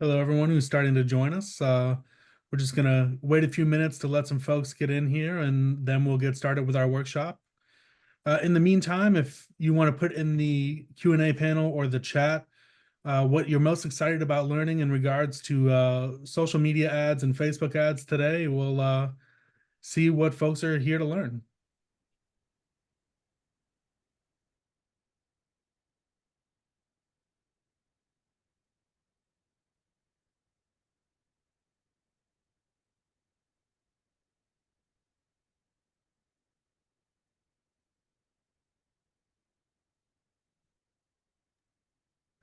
Hello, everyone who's starting to join us. We're just going to wait a few minutes to let some folks get in here, and then we'll get started with our workshop. In the meantime, if you want to put in the Q&A panel or the chat what you're most excited about learning in regards to social media ads and Facebook ads today, we'll see what folks are here to learn.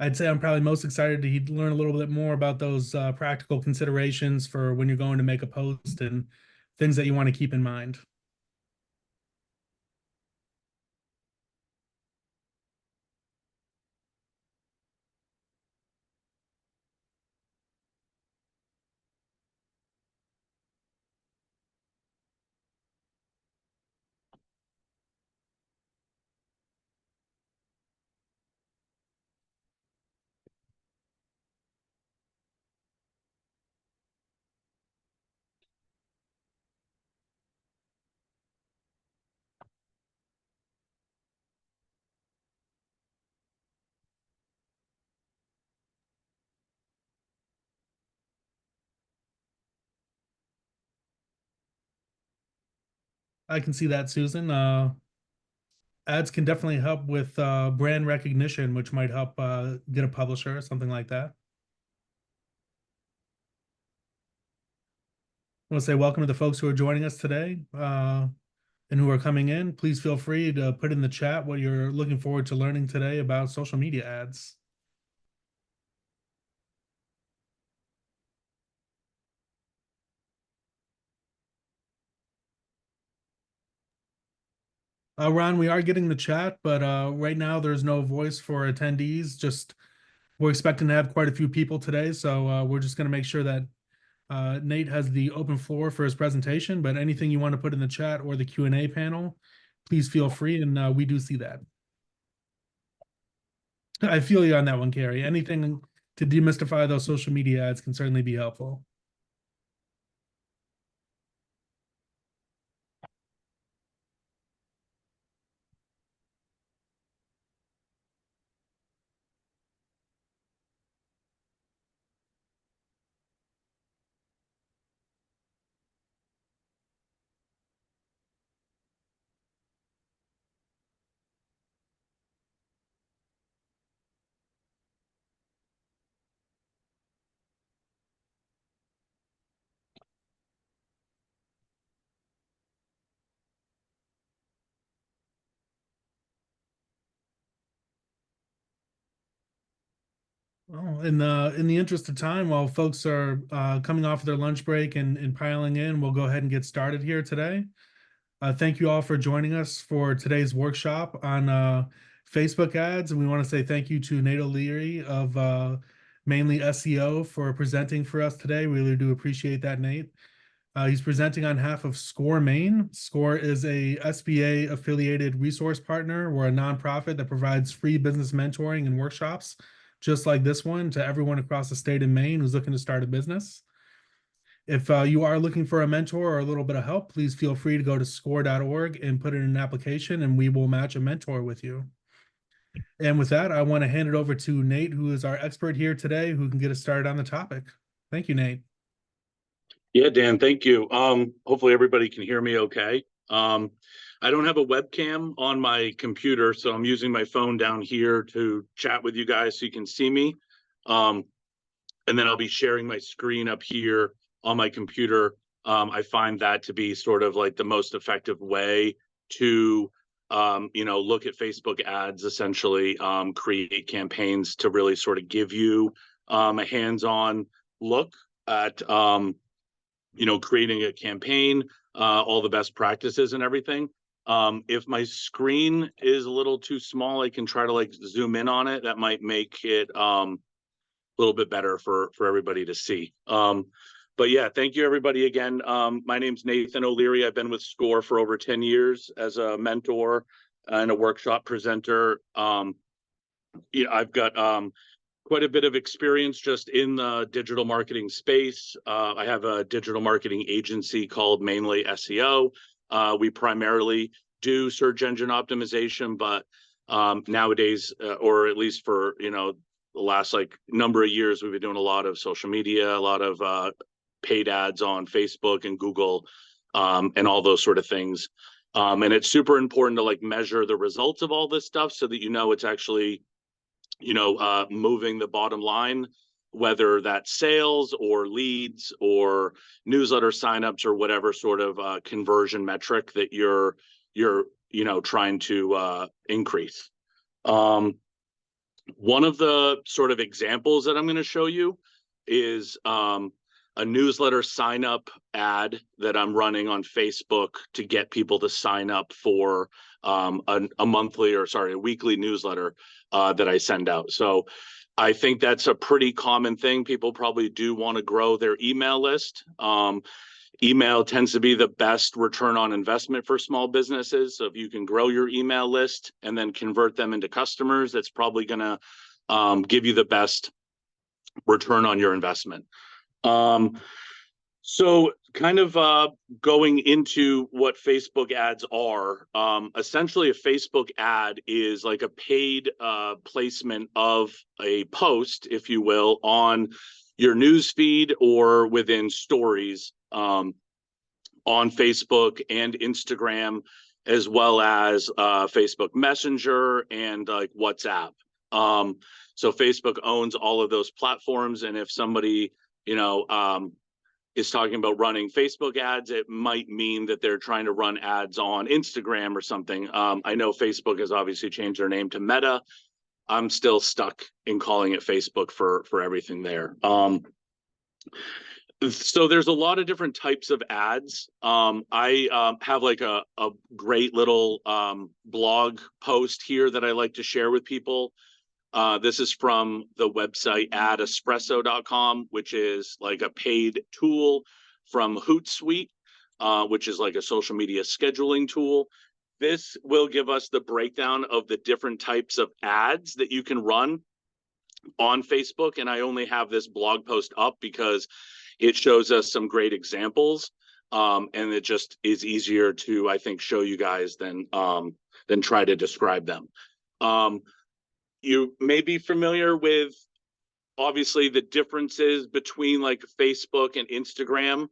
I'd say I'm probably most excited to learn a little bit more about those practical considerations for when you're going to make a post and things that you want to keep in mind. I can see that, Susan. Ads can definitely help with brand recognition, which might help get a publisher or something like that. I want to say welcome to the folks who are joining us today and who are coming in. Please feel free to put in the chat what you're looking forward to learning today about social media ads. Ron, we are getting the chat, but right now there's no voice for attendees. Just we're expecting to have quite a few people today, so we're just going to make sure that Nate has the open floor for his presentation. But anything you want to put in the chat or the Q&A panel, please feel free, and we do see that. I feel you on that one, Carrie. Anything to demystify those social media ads can certainly be helpful. Well, in the interest of time, while folks are coming off of their lunch break and piling in, we'll go ahead and get started here today. Thank you all for joining us for today's workshop on Facebook ads. And we want to say thank you to Nate O'Leary of Mainly SEO for presenting for us today. Really do appreciate that, Nate. He's presenting on behalf of SCORE Maine. SCORE is a SBA affiliated resource partner. We're a nonprofit that provides free business mentoring and workshops, just like this one, to everyone across the state of Maine who's looking to start a business. If you are looking for a mentor or a little bit of help, please feel free to go to score.org and put in an application, and we will match a mentor with you. And with that, I want to hand it over to Nate, who is our expert here today, who can get us started on the topic. Thank you, Nate. Yeah, Dan, thank you. Hopefully everybody can hear me okay. I don't have a webcam on my computer, so I'm using my phone down here to chat with you guys so you can see me. And then I'll be sharing my screen up here on my computer. I find that to be sort of like the most effective way to look at Facebook ads, essentially create campaigns to really sort of give you a hands-on look at creating a campaign, all the best practices and everything. If my screen is a little too small, I can try to like zoom in on it. That might make it a little bit better for everybody to see. But yeah, thank you everybody again. My name's Nathan O'Leary. I've been with SCORE for over 10 years as a mentor and a workshop presenter. I've got quite a bit of experience just in the digital marketing space. I have a digital marketing agency called Mainly SEO. We primarily do search engine optimization, but nowadays, or at least for the last like number of years, we've been doing a lot of social media, a lot of paid ads on Facebook and Google, and all those sort of things. And it's super important to like measure the results of all this stuff so that it's actually moving the bottom line, whether that's sales or leads or newsletter signups or whatever sort of conversion metric that you're trying to increase. One of the sort of examples that I'm going to show you is a newsletter sign up ad that I'm running on Facebook to get people to sign up for a weekly newsletter that I send out. So I think that's a pretty common thing. People probably do want to grow their email list. Email tends to be the best return on investment for small businesses. So if you can grow your email list and then convert them into customers, that's probably going to give you the best return on your investment. So kind of going into what Facebook ads are, essentially a Facebook ad is like a paid placement of a post, if you will, on your news feed or within stories on Facebook and Instagram, as well as Facebook Messenger and like WhatsApp. So Facebook owns all of those platforms, and if somebody is talking about running Facebook ads, it might mean that they're trying to run ads on Instagram or something. I know Facebook has obviously changed their name to Meta. I'm still stuck in calling it Facebook for everything there. So there's a lot of different types of ads. I have like a great little blog post here that I like to share with people. This is from the website adespresso.com, which is like a paid tool from Hootsuite, which is like a social media scheduling tool. This will give us the breakdown of the different types of ads that you can run on Facebook. And I only have this blog post up because it shows us some great examples. And it just is easier to, I think, show you guys than try to describe them. You may be familiar with, obviously, the differences between like Facebook and Instagram.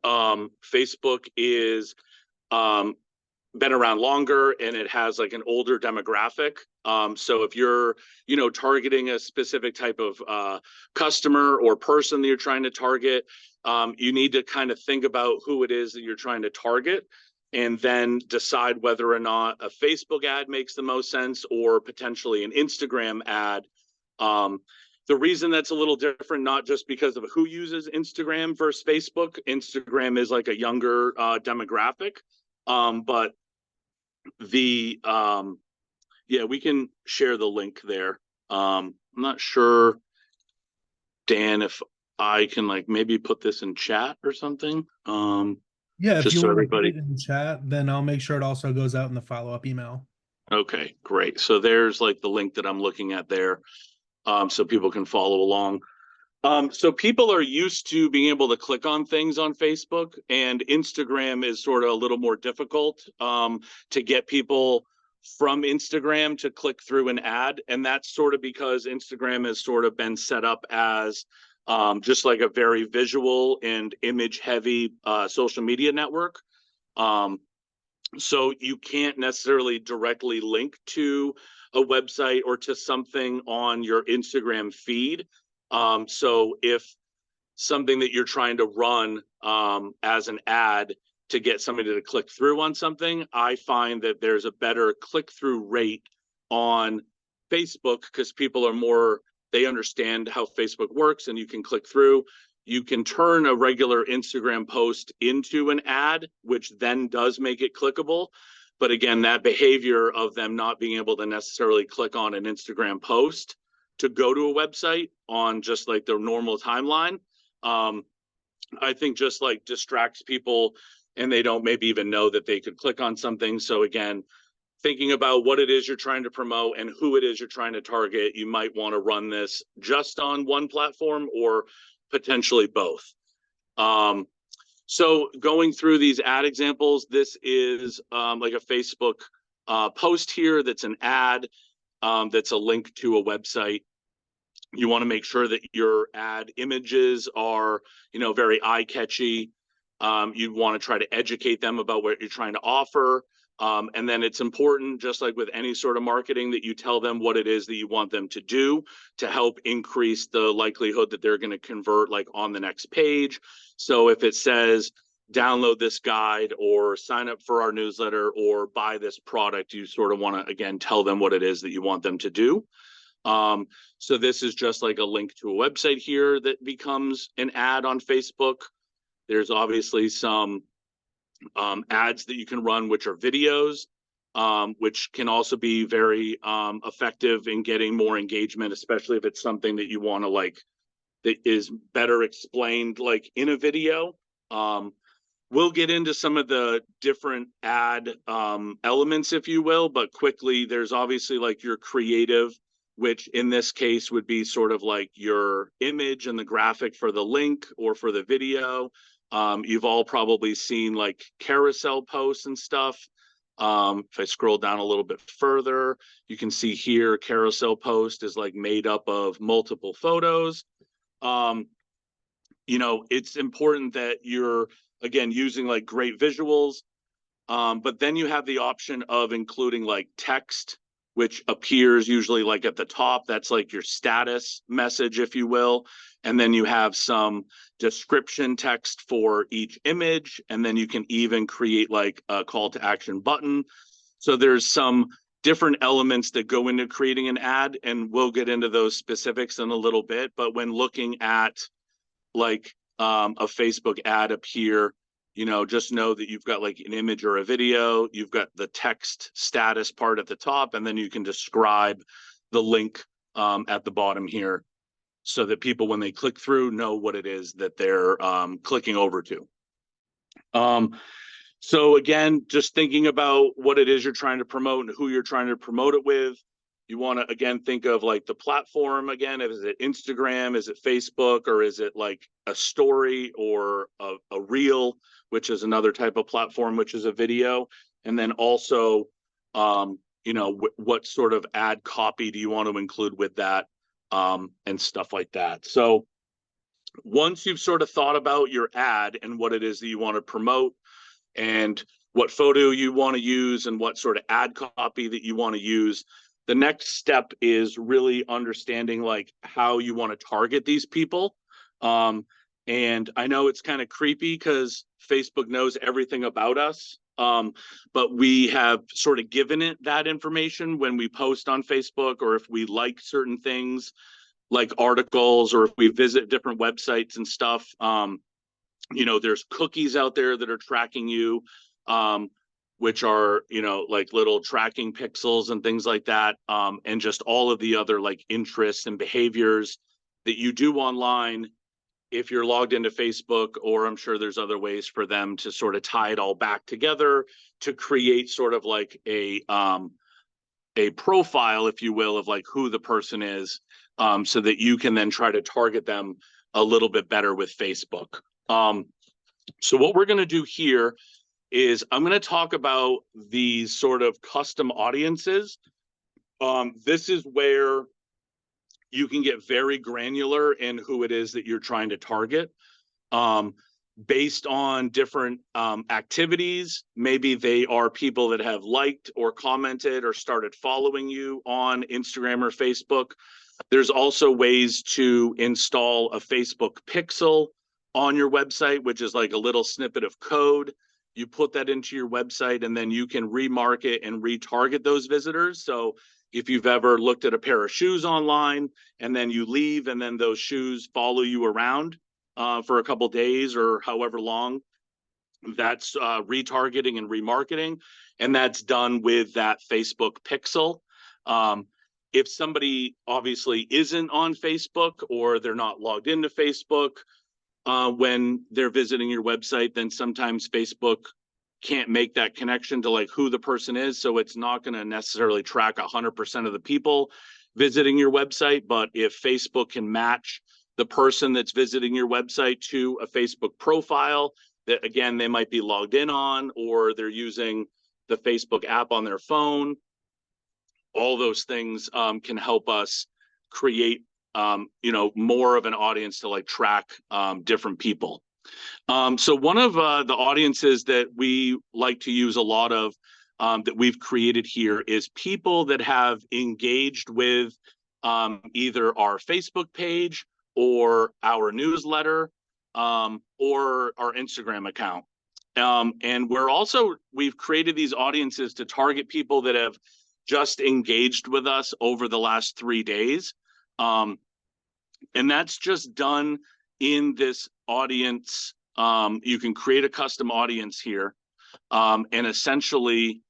Facebook is been around longer and it has like an older demographic. So if you're, targeting a specific type of customer or person that you're trying to target, you need to kind of think about who it is that you're trying to target, and then decide whether or not a Facebook ad makes the most sense or potentially an Instagram ad. The reason that's a little different, not just because of who uses Instagram versus Facebook. Instagram is like a younger demographic, but we can share the link there. I'm not sure, Dan, if I can like maybe put this in chat or something. Yeah, if Just you so want to put everybody. it in the chat, then I'll make sure it also goes out in the follow-up email. Okay, great. So there's like the link that I'm looking at there, so people can follow along. So people are used to being able to click on things on Facebook, and Instagram is sort of a little more difficult to get people from Instagram to click through an ad. And that's sort of because Instagram has sort of been set up as just like a very visual and image heavy social media network. So you can't necessarily directly link to a website or to something on your Instagram feed. So if something that you're trying to run as an ad to get somebody to click through on something, I find that there's a better click-through rate on Facebook because people are more, they understand how Facebook works and you can click through. You can turn a regular Instagram post into an ad, which then does make it clickable. But again, that behavior of them not being able to necessarily click on an Instagram post to go to a website on just like their normal timeline, I think just like distracts people and they don't maybe even know that they could click on something. So again, thinking about what it is you're trying to promote and who it is you're trying to target, you might want to run this just on one platform or potentially both. So going through these ad examples, this is like a Facebook post here that's an ad, that's a link to a website. You want to make sure that your ad images are, very eye-catchy. You want to try to educate them about what you're trying to offer. And then it's important, just like with any sort of marketing, that you tell them what it is that you want them to do to help increase the likelihood that they're going to convert like on the next page. So if it says, download this guide or sign up for our newsletter or buy this product, you sort of want to, again, tell them what it is that you want them to do. So this is just like a link to a website here that becomes an ad on Facebook. There's obviously some ads that you can run, which are videos, which can also be very effective in getting more engagement, especially if it's something that you want to like, that is better explained like in a video. We'll get into some of the different ad elements, if you will, but quickly, there's obviously like your creative, which in this case would be sort of like your image and the graphic for the link or for the video. You've all probably seen like carousel posts and stuff. If I scroll down a little bit further, you can see here carousel post is like made up of multiple photos. It's important that you're, again, using like great visuals. But then you have the option of including like text, which appears usually like at the top. That's like your status message, if you will. And then you have some description text for each image. And then you can even create like a call to action button. So there's some different elements that go into creating an ad, and we'll get into those specifics in a little bit. But when looking at like a Facebook ad up here, just know that you've got like an image or a video, you've got the text status part at the top, and then you can describe the link at the bottom here so that people, when they click through, know what it is that they're clicking over to. So again, just thinking about what it is you're trying to promote and who you're trying to promote it with. You want to, again, think of like the platform again. Is it Instagram? Is it Facebook? Or is it like a story or a reel, which is another type of platform, which is a video? And then also, what sort of ad copy do you want to include with that, and stuff like that. So once you've sort of thought about your ad and what it is that you want to promote and what photo you want to use and what sort of ad copy that you want to use, the next step is really understanding like how you want to target these people. And I know it's kind of creepy because Facebook knows everything about us, but we have sort of given it that information when we post on Facebook, or if we like certain things like articles, or if we visit different websites and stuff. There's cookies out there that are tracking you, which are, like little tracking pixels and things like that. And just all of the other like interests and behaviors that you do online. If you're logged into Facebook, or I'm sure there's other ways for them to sort of tie it all back together to create sort of like a profile, if you will, of like who the person is, so that you can then try to target them a little bit better with Facebook. So what we're going to do here is I'm going to talk about these sort of custom audiences. This is where you can get very granular in who it is that you're trying to target, based on different activities. Maybe they are people that have liked or commented or started following you on Instagram or Facebook. There's also ways to install a Facebook pixel on your website, which is like a little snippet of code. You put that into your website, and then you can remarket and retarget those visitors. So if you've ever looked at a pair of shoes online and then you leave, and then those shoes follow you around for a couple days or however long, that's retargeting and remarketing, and that's done with that Facebook pixel. If somebody obviously isn't on Facebook, or they're not logged into Facebook when they're visiting your website, then sometimes Facebook can't make that connection to like who the person is. So it's not going to necessarily track 100% of the people visiting your website. But if Facebook can match the person that's visiting your website to a Facebook profile that, again, they might be logged in on, or they're using the Facebook app on their phone, all those things can help us create more of an audience to like track different people. So one of the audiences that we like to use a lot of that we've created here is people that have engaged with either our Facebook page or our newsletter or our Instagram account. And we've created these audiences to target people that have just engaged with us over the last 3 days. And that's just done in this audience. You can create a custom audience here and essentially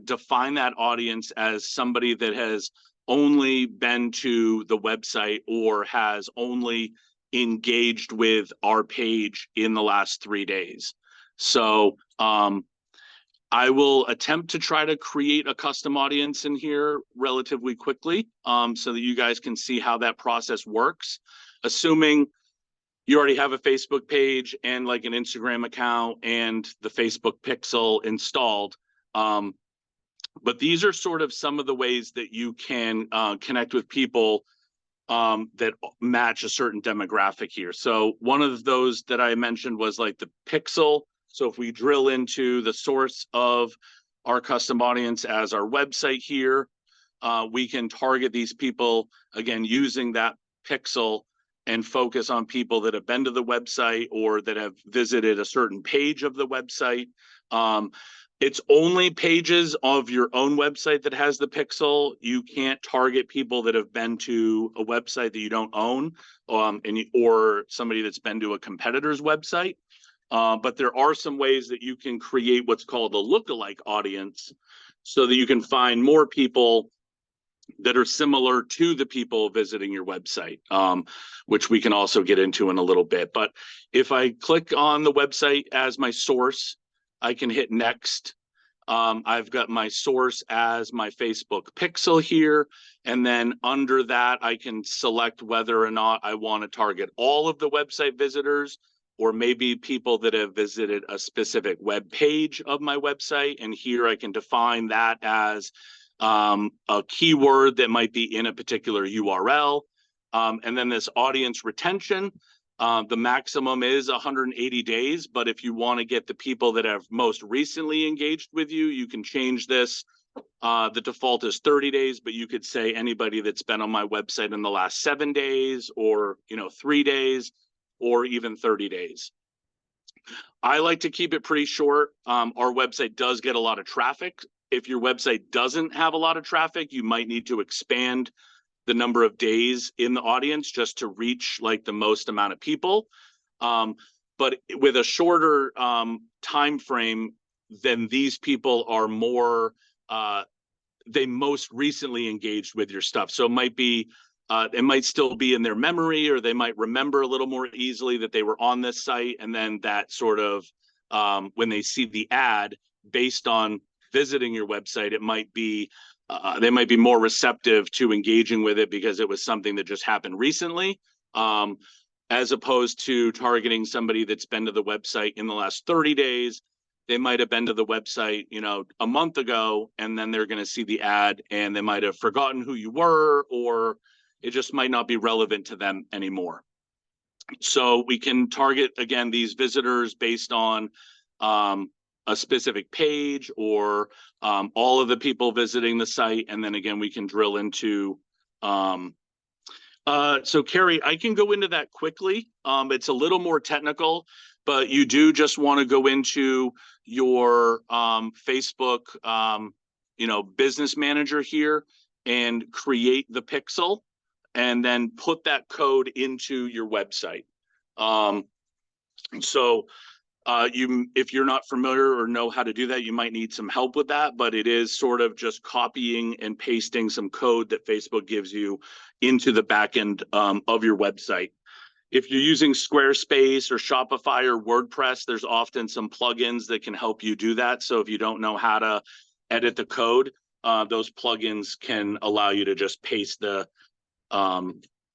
define that audience as somebody that has only been to the website or has only engaged with our page in the last 3 days. So I will attempt to try to create a custom audience in here relatively quickly so that you guys can see how that process works, assuming you already have a Facebook page and like an Instagram account and the Facebook pixel installed. But these are sort of some of the ways that you can connect with people that match a certain demographic here. So one of those that I mentioned was like the pixel. So if we drill into the source of our custom audience as our website here, we can target these people, again, using that pixel and focus on people that have been to the website or that have visited a certain page of the website. It's only pages of your own website that has the pixel. You can't target people that have been to a website that you don't own or somebody that's been to a competitor's website. But there are some ways that you can create what's called a lookalike audience so that you can find more people that are similar to the people visiting your website, which we can also get into in a little bit. But if I click on the website as my source, I can hit next. I've got my source as my Facebook pixel here. And then under that, I can select whether or not I want to target all of the website visitors or maybe people that have visited a specific web page of my website. And here I can define that as a keyword that might be in a particular URL. And then this audience retention, the maximum is 180 days, but if you want to get the people that have most recently engaged with you, you can change this. The default is 30 days, but you could say anybody that's been on my website in the last 7 days or 3 days or even 30 days. I like to keep it pretty short. Our website does get a lot of traffic. If your website doesn't have a lot of traffic, you might need to expand the number of days in the audience just to reach like the most amount of people. But with a shorter time frame, then these people are more, they most recently engaged with your stuff. So it might still be in their memory, or they might remember a little more easily that they were on this site. And then that sort of, when they see the ad based on visiting your website, it might be they might be more receptive to engaging with it because it was something that just happened recently, as opposed to targeting somebody that's been to the website in the last 30 days. They might have been to the website, a month ago, and then they're going to see the ad and they might have forgotten who you were, or it just might not be relevant to them anymore. So we can target, again, these visitors based on a specific page or all of the people visiting the site. And then again, we can drill into, so Carrie, I can go into that quickly. It's a little more technical, but you do just want to go into your Facebook, business manager here and create the pixel and then put that code into your website. If you're not familiar or know how to do that, you might need some help with that, but it is sort of just copying and pasting some code that Facebook gives you into the back end of your website. If you're using Squarespace or Shopify or WordPress, there's often some plugins that can help you do that. So if you don't know how to edit the code, those plugins can allow you to just paste the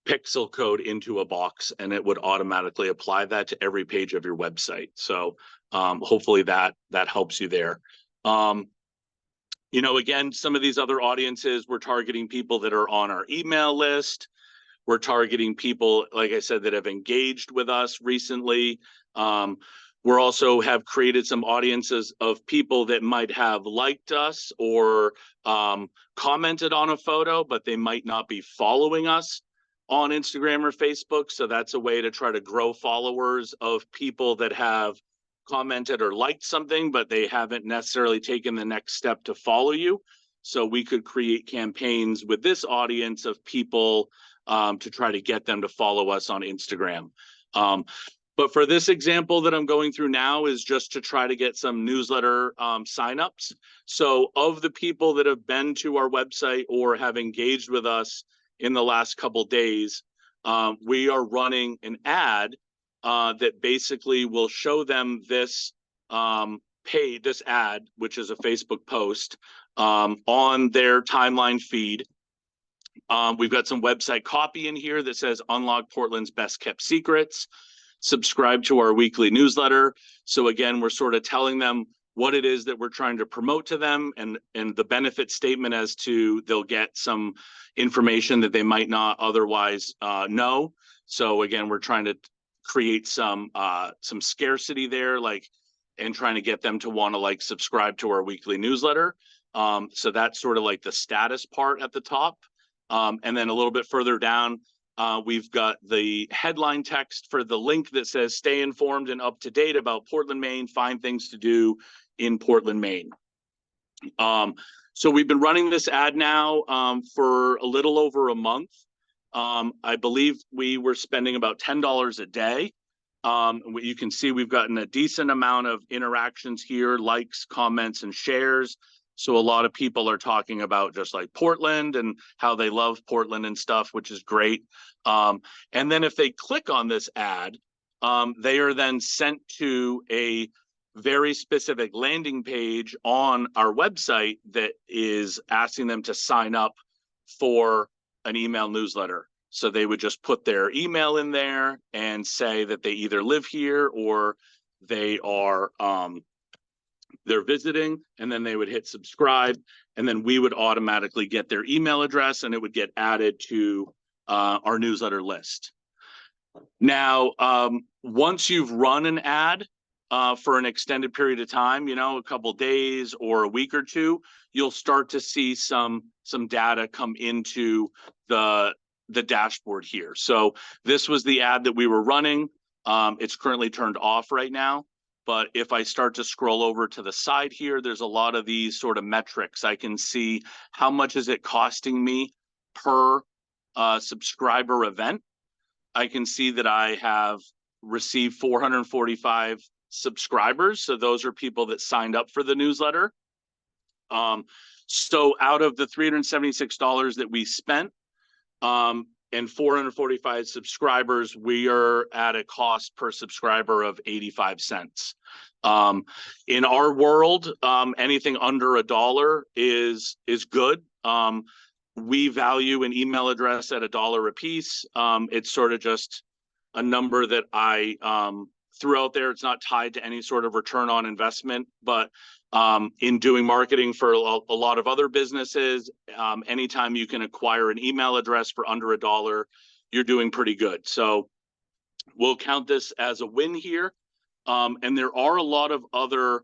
pixel code into a box, and it would automatically apply that to every page of your website. So hopefully that helps you there. Again, some of these other audiences, we're targeting people that are on our email list. We're targeting people, like I said, that have engaged with us recently. We're also have created some audiences of people that might have liked us or commented on a photo, but they might not be following us on Instagram or Facebook. So that's a way to try to grow followers of people that have commented or liked something, but they haven't necessarily taken the next step to follow you. So we could create campaigns with this audience of people to try to get them to follow us on Instagram. But for this example that I'm going through now is just to try to get some newsletter signups. So of the people that have been to our website or have engaged with us in the last couple days, we are running an ad that basically will show them this this ad, which is a Facebook post, on their timeline feed. We've got some website copy in here that says unlock Portland's best kept secrets, subscribe to our weekly newsletter. So again, we're sort of telling them what it is that we're trying to promote to them, and the benefit statement as to they'll get some information that they might not otherwise know. So again, we're trying to create some scarcity there, and trying to get them to want to subscribe to our weekly newsletter. So that's sort of like the status part at the top. And then a little bit further down, we've got the headline text for the link that says stay informed and up to date about Portland, Maine, find things to do in Portland, Maine. So we've been running this ad now for a little over a month. I believe we were spending about $10 a day. You can see we've gotten a decent amount of interactions here, likes, comments, and shares. So a lot of people are talking about just like Portland and how they love Portland and stuff, which is great. And then if they click on this ad, they are then sent to a very specific landing page on our website that is asking them to sign up for an email newsletter. So they would just put their email in there and say that they either live here or they are they're visiting, and then they would hit subscribe, and then we would automatically get their email address and it would get added to our newsletter list. Now, once you've run an ad for an extended period of time, a couple days or a week or two, you'll start to see some data come into the dashboard here. So this was the ad that we were running. It's currently turned off right now. But if I start to scroll over to the side here, there's a lot of these sort of metrics. I can see how much is it costing me per subscriber event. I can see that I have received 445 subscribers. So those are people that signed up for the newsletter. So out of the $376 that we spent, and 445 subscribers, we are at a cost per subscriber of 85 cents. In our world, anything under $1 is good. We value an email address at $1 a piece. It's sort of just a number that I threw out there. It's not tied to any sort of return on investment, but in doing marketing for a lot of other businesses, anytime you can acquire an email address for under $1, you're doing pretty good. So we'll count this as a win here. And there are a lot of other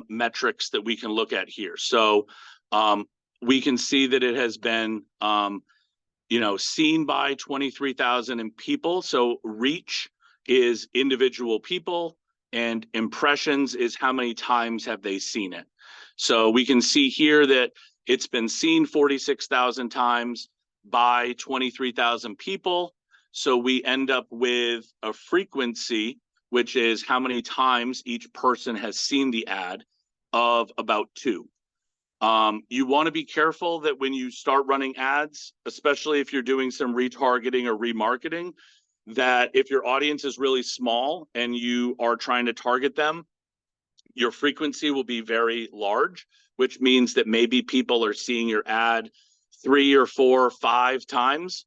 metrics that we can look at here. So we can see that it has been seen by 23,000 people. So reach is individual people, and impressions is how many times have they seen it. So we can see here that it's been seen 46,000 times by 23,000 people. So we end up with a frequency, which is how many times each person has seen the ad, of about 2. You want to be careful that when you start running ads, especially if you're doing some retargeting or remarketing, that if your audience is really small and you are trying to target them, your frequency will be very large, which means that maybe people are seeing your ad 3 or 4 or 5 times,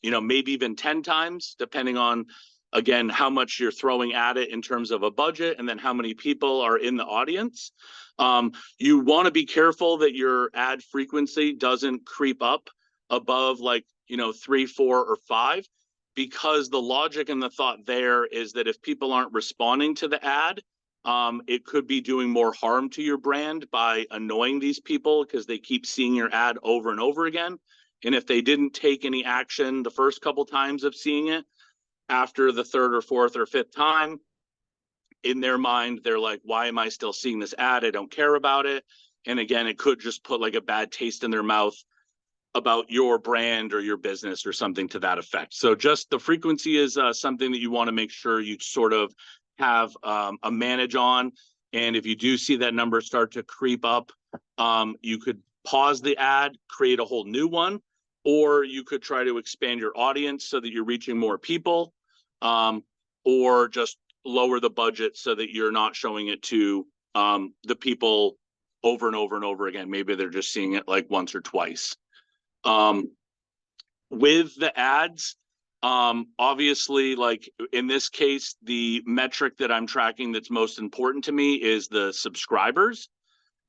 maybe even 10 times, depending on, again, how much you're throwing at it in terms of a budget and then how many people are in the audience. You want to be careful that your ad frequency doesn't creep up above 3, 4, or 5, because the logic and the thought there is that if people aren't responding to the ad, it could be doing more harm to your brand by annoying these people because they keep seeing your ad over and over again. And if they didn't take any action the first couple times of seeing it, after the third or fourth or fifth time, in their mind, they're like, why am I still seeing this ad? I don't care about it. And again, it could just put like a bad taste in their mouth about your brand or your business or something to that effect. So just the frequency is something that you want to make sure you sort of have a manage on. And if you do see that number start to creep up, you could pause the ad, create a whole new one, or you could try to expand your audience so that you're reaching more people, or just lower the budget so that you're not showing it to the people over and over and over again. Maybe they're just seeing it like once or twice. With the ads, obviously, like in this case, the metric that I'm tracking that's most important to me is the subscribers.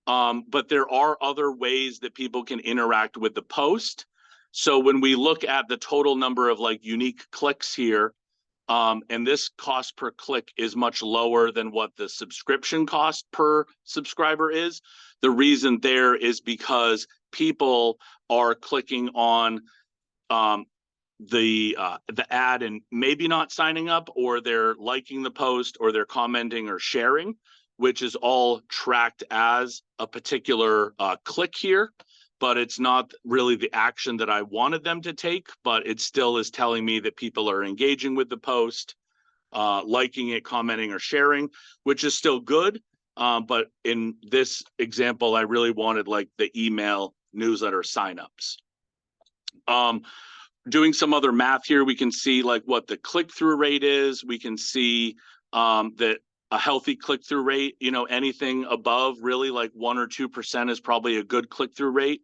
But there are other ways that people can interact with the post. So when we look at the total number of like unique clicks here, and this cost per click is much lower than what the subscription cost per subscriber is. The reason there is because people are clicking on the ad and maybe not signing up, or they're liking the post, or they're commenting or sharing, which is all tracked as a particular click here. But it's not really the action that I wanted them to take, but it still is telling me that people are engaging with the post, liking it, commenting, or sharing, which is still good. But in this example, I really wanted like the email newsletter signups. Doing some other math here, we can see like what the click-through rate is. We can see that a healthy click-through rate, anything above really like 1 or 2% is probably a good click-through rate.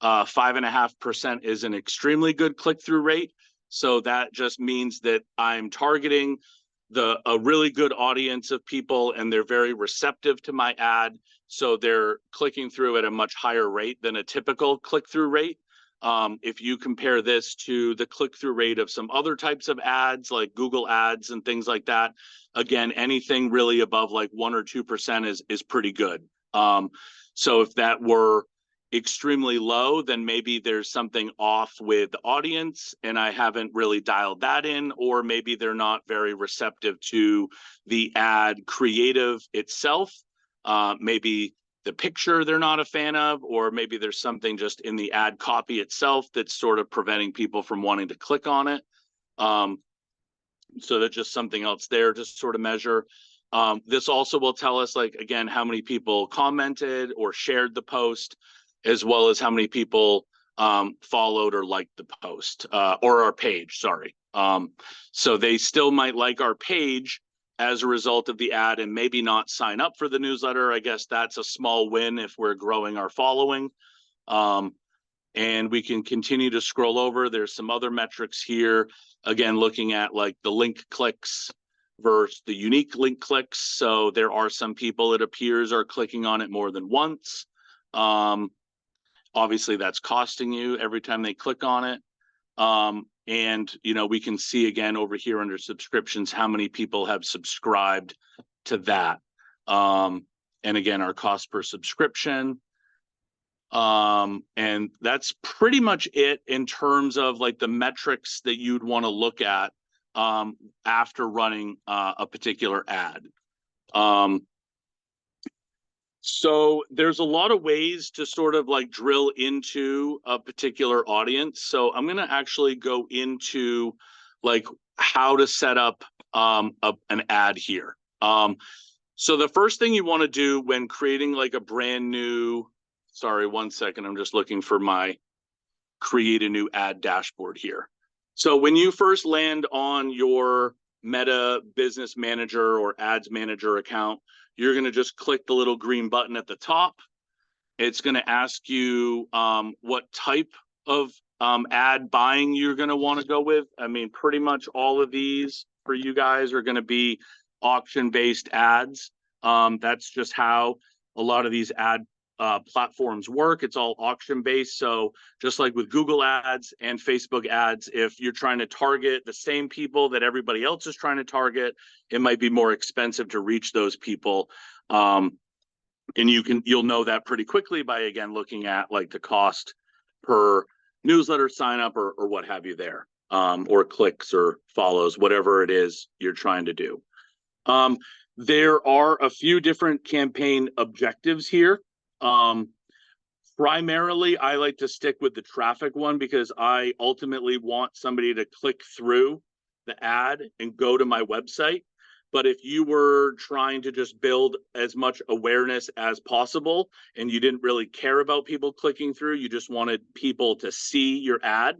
5.5% is an extremely good click-through rate. So that just means that I'm targeting a really good audience of people, and they're very receptive to my ad. So they're clicking through at a much higher rate than a typical click-through rate. If you compare this to the click-through rate of some other types of ads, like Google ads and things like that, again, anything really above like 1 or 2% is pretty good. So if that were extremely low, then maybe there's something off with the audience and I haven't really dialed that in, or maybe they're not very receptive to the ad creative itself. Maybe the picture they're not a fan of, or maybe there's something just in the ad copy itself that's sort of preventing people from wanting to click on it. So that's just something else there to sort of measure. This also will tell us, like, again, how many people commented or shared the post, as well as how many people followed or liked the post, or our page, sorry. So they still might like our page as a result of the ad and maybe not sign up for the newsletter. I guess that's a small win if we're growing our following. And we can continue to scroll over. There's some other metrics here. Again, looking at like the link clicks versus the unique link clicks. So there are some people, it appears, are clicking on it more than once. Obviously, that's costing you every time they click on it. And, we can see again over here under subscriptions how many people have subscribed to that. And again, our cost per subscription. And that's pretty much it in terms of like the metrics that you'd want to look at after running a particular ad. So there's a lot of ways to sort of like drill into a particular audience. So I'm going to actually go into like how to set up an ad here. So the first thing you want to do when creating like a brand new, sorry, one second, I'm just looking for my create a new ad dashboard here. So when you first land on your Meta Business Manager or Ads Manager account, you're going to just click the little green button at the top. It's going to ask you what type of ad buying you're going to want to go with. I mean, pretty much all of these for you guys are going to be auction-based ads. That's just how a lot of these ad platforms work. It's all auction-based. So just like with Google ads and Facebook ads, if you're trying to target the same people that everybody else is trying to target, it might be more expensive to reach those people. And you'll know that pretty quickly by, again, looking at like the cost per newsletter sign up or what have you there, or clicks or follows, whatever it is you're trying to do. There are a few different campaign objectives here. Primarily, I like to stick with the traffic one because I ultimately want somebody to click through the ad and go to my website. But if you were trying to just build as much awareness as possible and you didn't really care about people clicking through, you just wanted people to see your ad,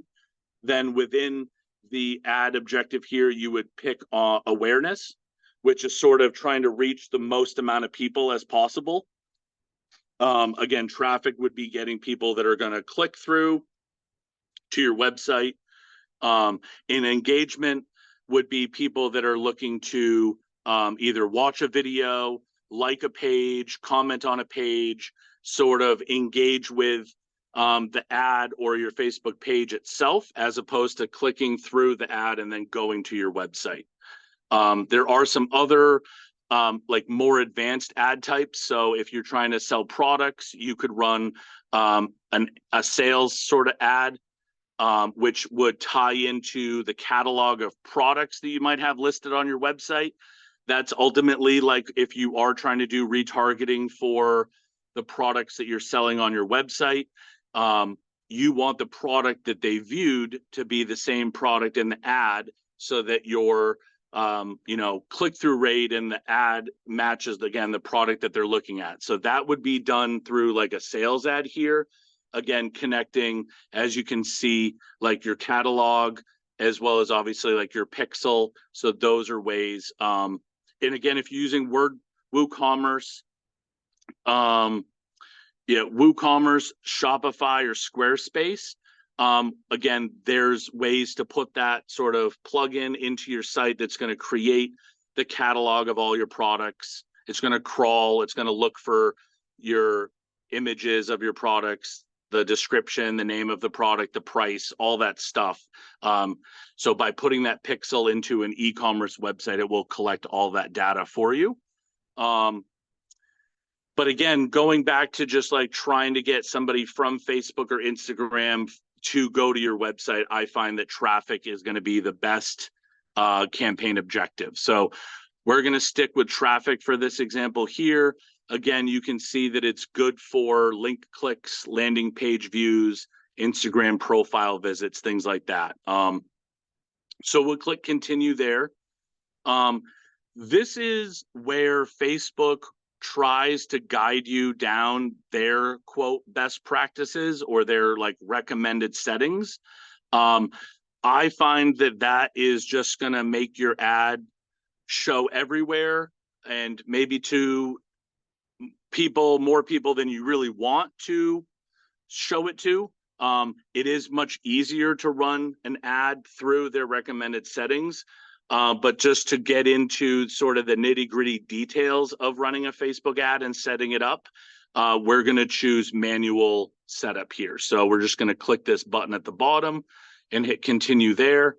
then within the ad objective here, you would pick awareness, which is sort of trying to reach the most amount of people as possible. Again, traffic would be getting people that are going to click through to your website. In engagement would be people that are looking to either watch a video, like a page, comment on a page, sort of engage with the ad or your Facebook page itself, as opposed to clicking through the ad and then going to your website. There are some other like more advanced ad types. So if you're trying to sell products, you could run a sales sort of ad, which would tie into the catalog of products that you might have listed on your website. That's ultimately like if you are trying to do retargeting for the products that you're selling on your website, you want the product that they viewed to be the same product in the ad so that your click-through rate in the ad matches, again, the product that they're looking at. So that would be done through like a sales ad here. Again, connecting, as you can see, like your catalog, as well as obviously like your pixel. So those are ways. And again, if you're using WooCommerce, WooCommerce, Shopify, or Squarespace, again, there's ways to put that sort of plugin into your site that's going to create the catalog of all your products. It's going to crawl. It's going to look for your images of your products, the description, the name of the product, the price, all that stuff. So by putting that pixel into an e-commerce website, it will collect all that data for you. But again, going back to just like trying to get somebody from Facebook or Instagram to go to your website, I find that traffic is going to be the best campaign objective. So we're going to stick with traffic for this example here. Again, you can see that it's good for link clicks, landing page views, Instagram profile visits, things like that. So we'll click continue there. This is where Facebook tries to guide you down their quote best practices or their like recommended settings. I find that is just going to make your ad show everywhere and maybe to more people than you really want to show it to. It is much easier to run an ad through their recommended settings. But just to get into sort of the nitty-gritty details of running a Facebook ad and setting it up, we're going to choose manual setup here. So we're just going to click this button at the bottom and hit continue there.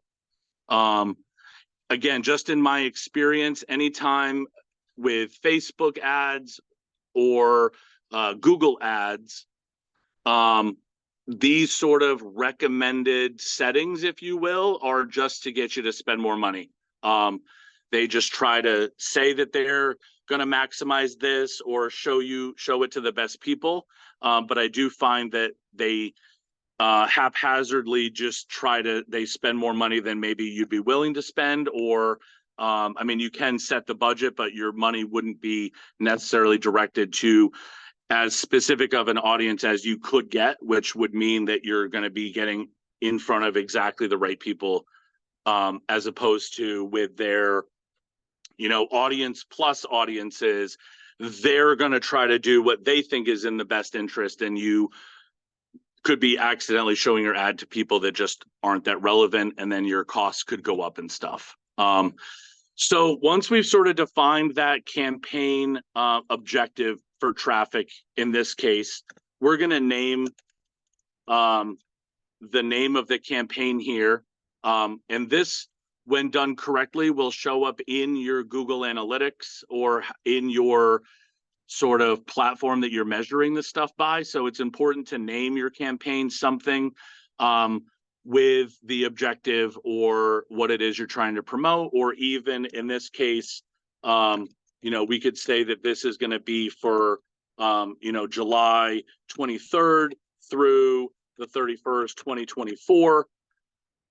Again, just in my experience, anytime with Facebook ads or Google ads, these sort of recommended settings, if you will, are just to get you to spend more money. They just try to say that they're going to maximize this or show it to the best people. But I do find that they haphazardly just they spend more money than maybe you'd be willing to spend, or I mean, you can set the budget, but your money wouldn't be necessarily directed to as specific of an audience as you could get, which would mean that you're going to be getting in front of exactly the right people as opposed to with their, audience plus audiences, they're going to try to do what they think is in the best interest, and you could be accidentally showing your ad to people that just aren't that relevant, and then your costs could go up and stuff. So once we've sort of defined that campaign objective for traffic, in this case, we're going to name the name of the campaign here. And this, when done correctly, will show up in your Google Analytics or in your sort of platform that you're measuring this stuff by. So it's important to name your campaign something with the objective or what it is you're trying to promote, or even in this case, we could say that this is going to be for, July 23rd through the 31st, 2024.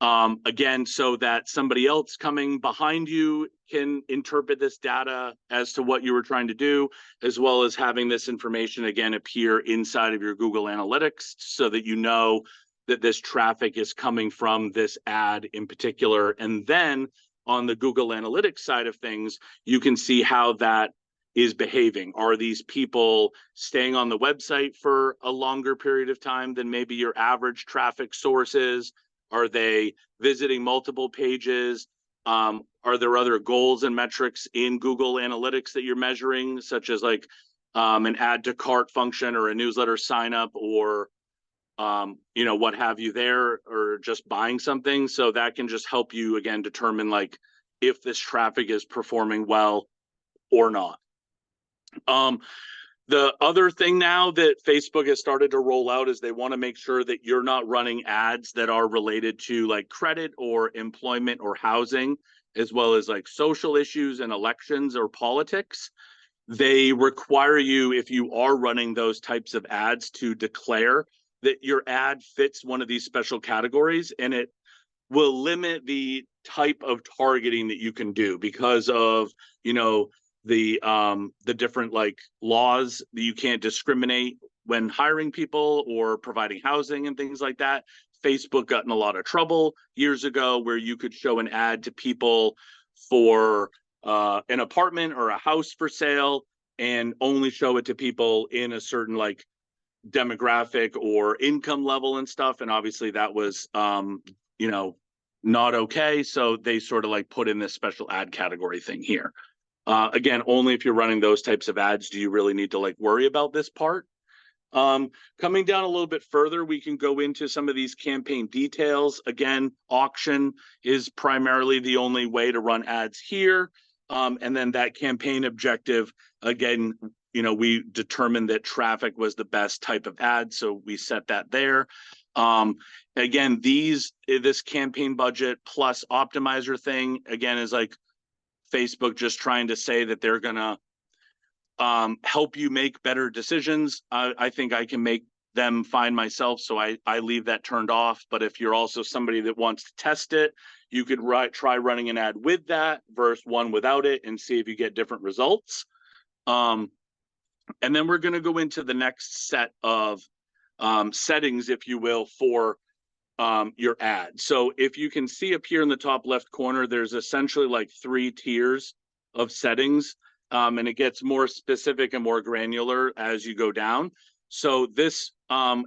Again, so that somebody else coming behind you can interpret this data as to what you were trying to do, as well as having this information again appear inside of your Google Analytics so that you know that this traffic is coming from this ad in particular. And then on the Google Analytics side of things, you can see how that is behaving. Are these people staying on the website for a longer period of time than maybe your average traffic source is? Are they visiting multiple pages? Are there other goals and metrics in Google Analytics that you're measuring, such as like an add to cart function or a newsletter sign up, or what have you there, or just buying something? So that can just help you again determine like if this traffic is performing well or not. The other thing now that Facebook has started to roll out is they want to make sure that you're not running ads that are related to like credit or employment or housing, as well as like social issues and elections or politics. They require you, if you are running those types of ads, to declare that your ad fits one of these special categories, and it will limit the type of targeting that you can do because of, the different like laws that you can't discriminate when hiring people or providing housing and things like that. Facebook got in a lot of trouble years ago where you could show an ad to people for an apartment or a house for sale and only show it to people in a certain like demographic or income level and stuff. And obviously that was, not okay. So they sort of like put in this special ad category thing here. Again, only if you're running those types of ads do you really need to like worry about this part. Coming down a little bit further, we can go into some of these campaign details. Again, auction is primarily the only way to run ads here. And then that campaign objective, again, we determined that traffic was the best type of ad, so we set that there. Again, this campaign budget plus optimizer thing, again, is like Facebook just trying to say that they're going to help you make better decisions. I think I can make them fine myself, so I leave that turned off. But if you're also somebody that wants to test it, you could try running an ad with that versus one without it and see if you get different results. And then we're going to go into the next set of settings, if you will, for your ad. So if you can see up here in the top left corner, there's essentially like 3 tiers of settings, and it gets more specific and more granular as you go down. So this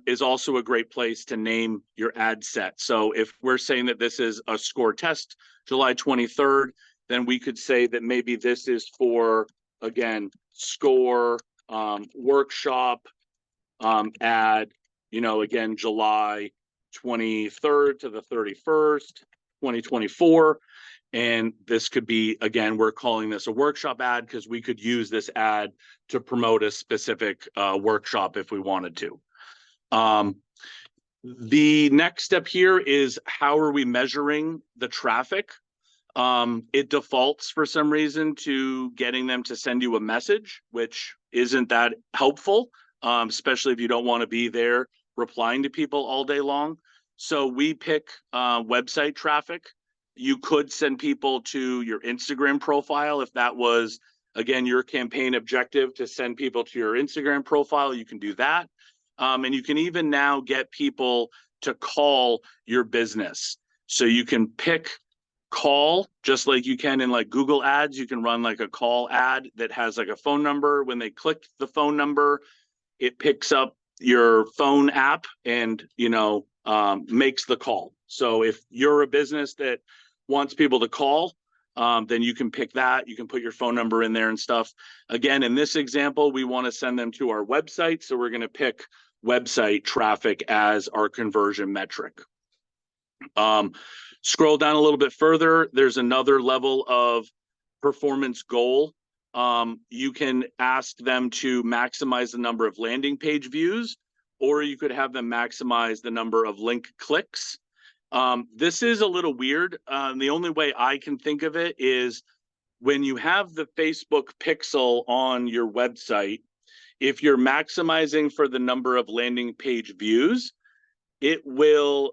is also a great place to name your ad set. So if we're saying that this is a score test, July 23rd, then we could say that maybe this is for, again, score workshop ad, again, July 23rd to the 31st, 2024. And this could be, again, we're calling this a workshop ad because we could use this ad to promote a specific workshop if we wanted to. The next step here is how are we measuring the traffic? It defaults for some reason to getting them to send you a message, which isn't that helpful, especially if you don't want to be there replying to people all day long. So we pick website traffic. You could send people to your Instagram profile if that was, again, your campaign objective, to send people to your Instagram profile. You can do that. And you can even now get people to call your business. So you can pick call, just like you can in like Google Ads. You can run like a call ad that has like a phone number. When they click the phone number, it picks up your phone app and makes the call. So if you're a business that wants people to call, then you can pick that. You can put your phone number in there and stuff. Again, in this example, we want to send them to our website, so we're going to pick website traffic as our conversion metric. Scroll down a little bit further. There's another level of performance goal. You can ask them to maximize the number of landing page views, or you could have them maximize the number of link clicks. This is a little weird. The only way I can think of it is when you have the Facebook pixel on your website, if you're maximizing for the number of landing page views, it will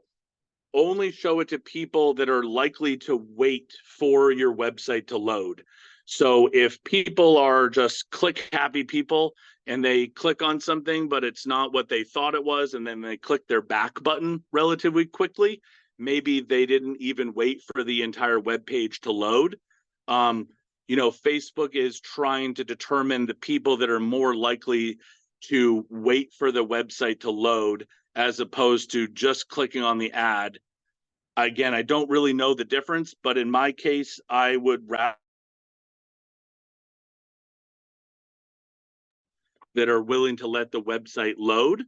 only show it to people that are likely to wait for your website to load. So if people are just click happy people and they click on something, but it's not what they thought it was, and then they click their back button relatively quickly, maybe they didn't even wait for the entire web page to load. Facebook is trying to determine the people that are more likely to wait for the website to load as opposed to just clicking on the ad. Again, I don't really know the difference, but in my case, I would rather that are willing to let the website load,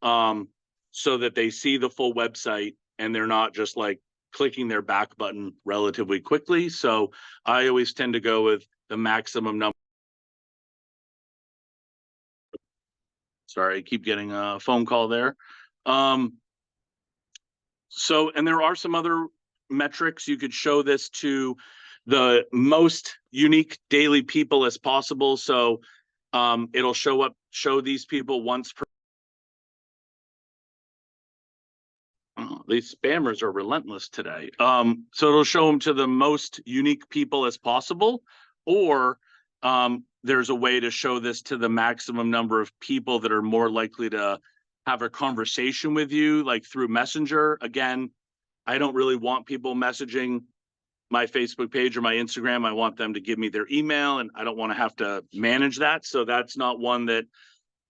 so that they see the full website and they're not just like clicking their back button relatively quickly. So I always tend to go with the maximum number. Sorry, I keep getting a phone call there. And there are some other metrics. You could show this to the most unique daily people as possible. So it'll show these people once per. These spammers are relentless today. So it'll show them to the most unique people as possible, or there's a way to show this to the maximum number of people that are more likely to have a conversation with you, like through Messenger. Again, I don't really want people messaging my Facebook page or my Instagram. I want them to give me their email, and I don't want to have to manage that. So that's not one that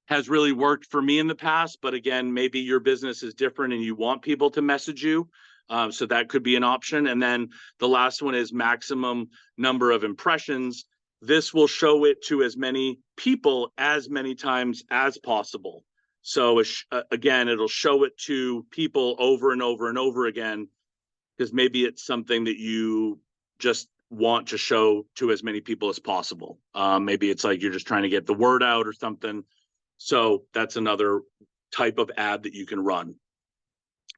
has really worked for me in the past. But again, maybe your business is different and you want people to message you. So that could be an option. And then the last one is maximum number of impressions. This will show it to as many people as many times as possible. So again, it'll show it to people over and over and over again, because maybe it's something that you just want to show to as many people as possible. Maybe it's like you're just trying to get the word out or something. So that's another type of ad that you can run.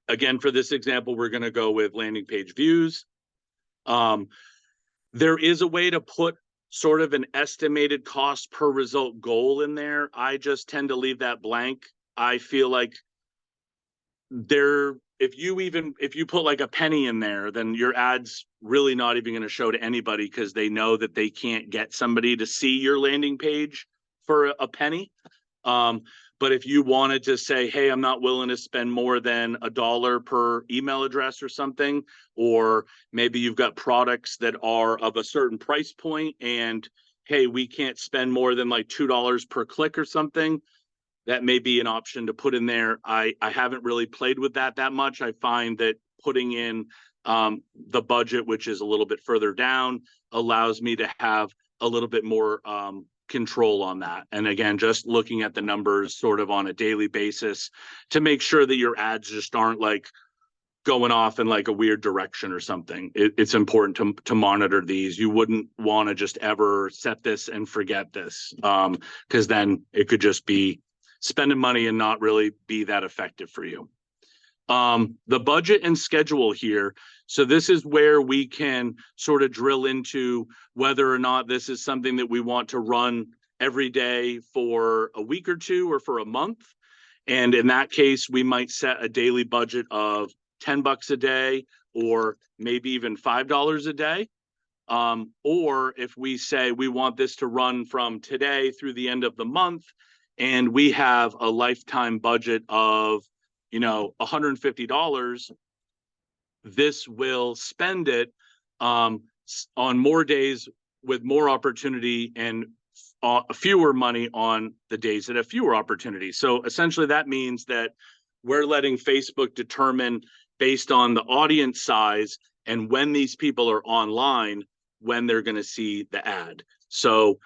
Again, for this example, we're going to go with landing page views. There is a way to put sort of an estimated cost per result goal in there. I just tend to leave that blank. I feel like if you put like a penny in there, then your ad's really not even going to show to anybody, because they know that they can't get somebody to see your landing page for a penny. But if you wanted to say, hey, I'm not willing to spend more than $1 per email address or something, or maybe you've got products that are of a certain price point and, hey, we can't spend more than like $2 per click or something, that may be an option to put in there. I haven't really played with that much. I find that putting in the budget, which is a little bit further down, allows me to have a little bit more control on that. And again, just looking at the numbers sort of on a daily basis to make sure that your ads just aren't like going off in like a weird direction or something. It's important to monitor these. You wouldn't want to just ever set this and forget this, because then it could just be spending money and not really be that effective for you. The budget and schedule here. So this is where we can sort of drill into whether or not this is something that we want to run every day for a week or two or for a month. And in that case, we might set a daily budget of $10 a day, or maybe even $5 a day. Or if we say we want this to run from today through the end of the month, and we have a lifetime budget of $150, this will spend it on more days with more opportunity and fewer money on the days that have fewer opportunities. So essentially that means that we're letting Facebook determine based on the audience size and when these people are online, when they're going to see the ad. So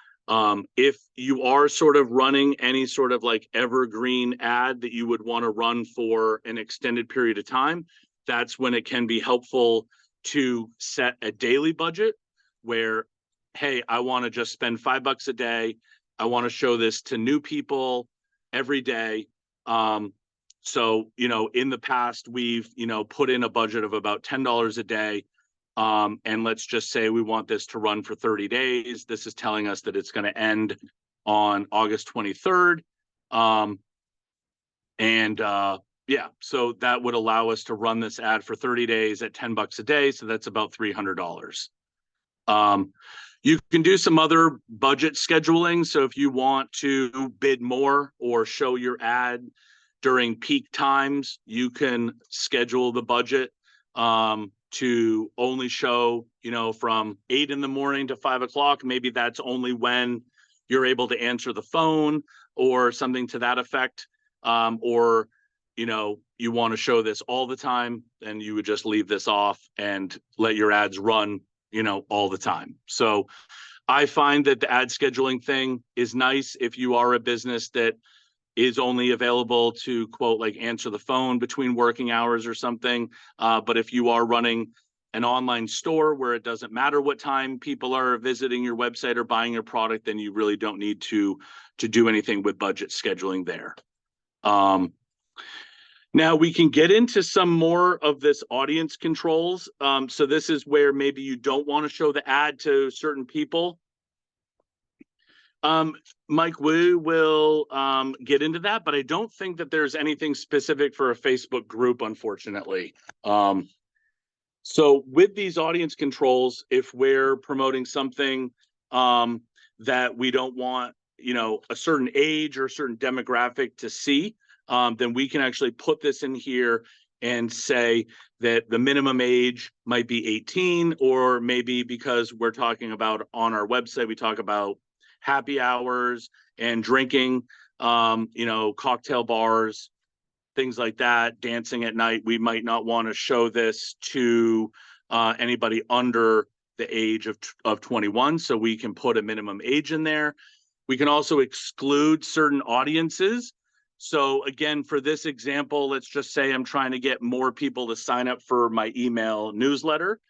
if you are sort of running any sort of like evergreen ad that you would want to run for an extended period of time, that's when it can be helpful to set a daily budget where, hey, I want to just spend $5 a day. I want to show this to new people every day. So, in the past, we've, put in a budget of about $10 a day. And let's just say we want this to run for 30 days. This is telling us that it's going to end on August 23rd. Yeah, so that would allow us to run this ad for 30 days at $10 a day. So that's about $300. You can do some other budget scheduling. So if you want to bid more or show your ad during peak times, you can schedule the budget to only show, from 8 in the morning to 5 o'clock. Maybe that's only when you're able to answer the phone or something to that effect. Or, you want to show this all the time, and you would just leave this off and let your ads run, all the time. So I find that the ad scheduling thing is nice if you are a business that is only available to quote like answer the phone between working hours or something. But if you are running an online store where it doesn't matter what time people are visiting your website or buying your product, then you really don't need to do anything with budget scheduling there. Now we can get into some more of this audience controls. So this is where maybe you don't want to show the ad to certain people. Mike, we will get into that, but I don't think that there's anything specific for a Facebook group, unfortunately. So with these audience controls, if we're promoting something that we don't want, a certain age or a certain demographic to see, then we can actually put this in here and say that the minimum age might be 18, or maybe because we're talking about on our website, we talk about happy hours and drinking, cocktail bars, things like that, dancing at night. We might not want to show this to anybody under the age of 21. So we can put a minimum age in there. We can also exclude certain audiences. So again, for this example, let's just say I'm trying to get more people to sign up for my email newsletter.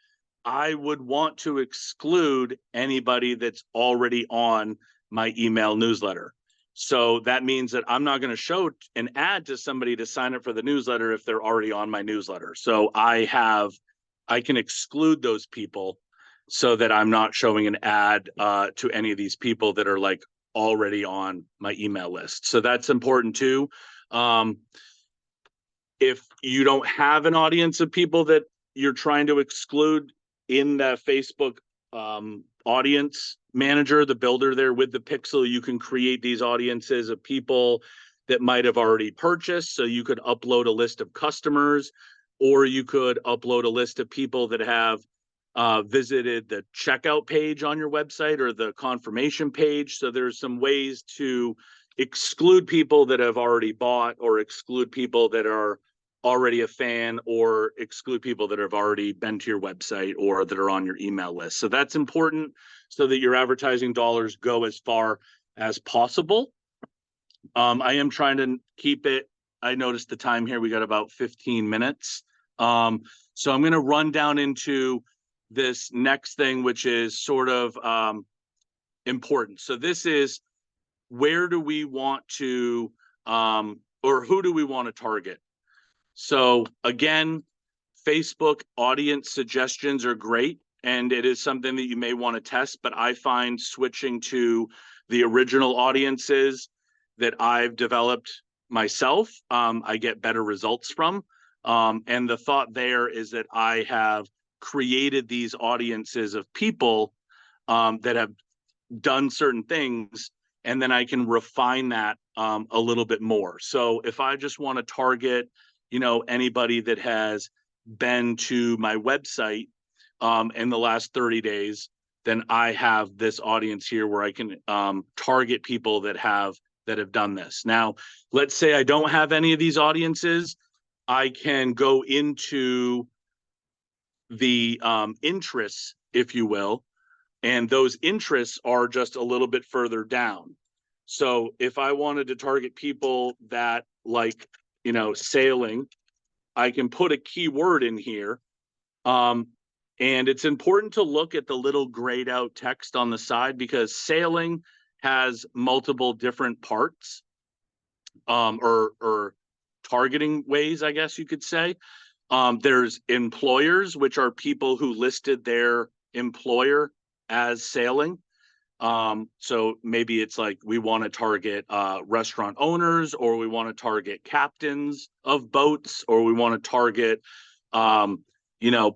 I would want to exclude anybody that's already on my email newsletter. So that means that I'm not going to show an ad to somebody to sign up for the newsletter if they're already on my newsletter. So I can exclude those people so that I'm not showing an ad to any of these people that are like already on my email list. So that's important too. If you don't have an audience of people that you're trying to exclude in the Facebook audience manager, the builder there with the pixel, you can create these audiences of people that might have already purchased. So you could upload a list of customers, or you could upload a list of people that have visited the checkout page on your website or the confirmation page. So there's some ways to exclude people that have already bought, or exclude people that are already a fan, or exclude people that have already been to your website or that are on your email list. So that's important so that your advertising dollars go as far as possible. I am trying to keep it. I noticed the time here. We got about 15 minutes. So I'm going to run down into this next thing, which is sort of important. So this is, where do we want to, or who do we want to target? So again, Facebook audience suggestions are great, and it is something that you may want to test, but I find switching to the original audiences that I've developed myself, I get better results from. And the thought there is that I have created these audiences of people that have done certain things, and then I can refine that a little bit more. So if I just want to target, anybody that has been to my website in the last 30 days, then I have this audience here where I can target people that have done this. Now, let's say I don't have any of these audiences. I can go into the interests, if you will, and those interests are just a little bit further down. So if I wanted to target people that like, sailing, I can put a keyword in here. And it's important to look at the little grayed out text on the side because sailing has multiple different parts, or targeting ways, I guess you could say. There's employers, which are people who listed their employer as sailing. So maybe it's like we want to target restaurant owners, or we want to target captains of boats, or we want to target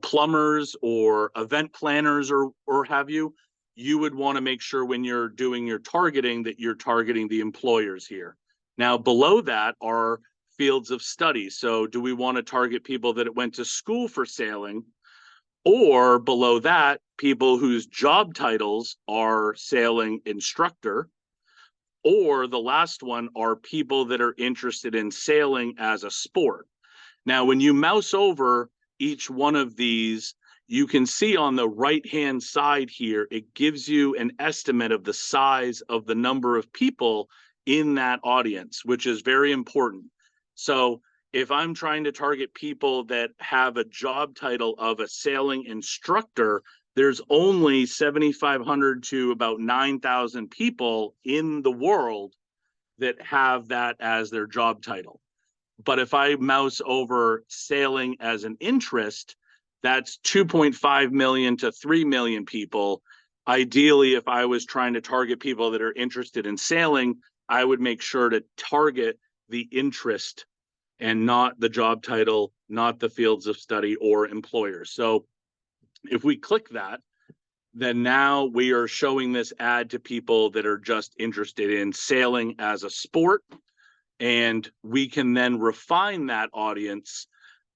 plumbers or event planners, or have you. You would want to make sure when you're doing your targeting that you're targeting the employers here. Now, below that are fields of study. So do we want to target people that went to school for sailing? Or below that, people whose job titles are sailing instructor. Or the last one are people that are interested in sailing as a sport. Now, when you mouse over each one of these, you can see on the right-hand side here, it gives you an estimate of the size of the number of people in that audience, which is very important. So if I'm trying to target people that have a job title of a sailing instructor, there's only 7,500 to about 9,000 people in the world that have that as their job title. But if I mouse over sailing as an interest, that's 2.5 million to 3 million people. Ideally, if I was trying to target people that are interested in sailing, I would make sure to target the interest and not the job title, not the fields of study or employers. So if we click that, then now we are showing this ad to people that are just interested in sailing as a sport. And we can then refine that audience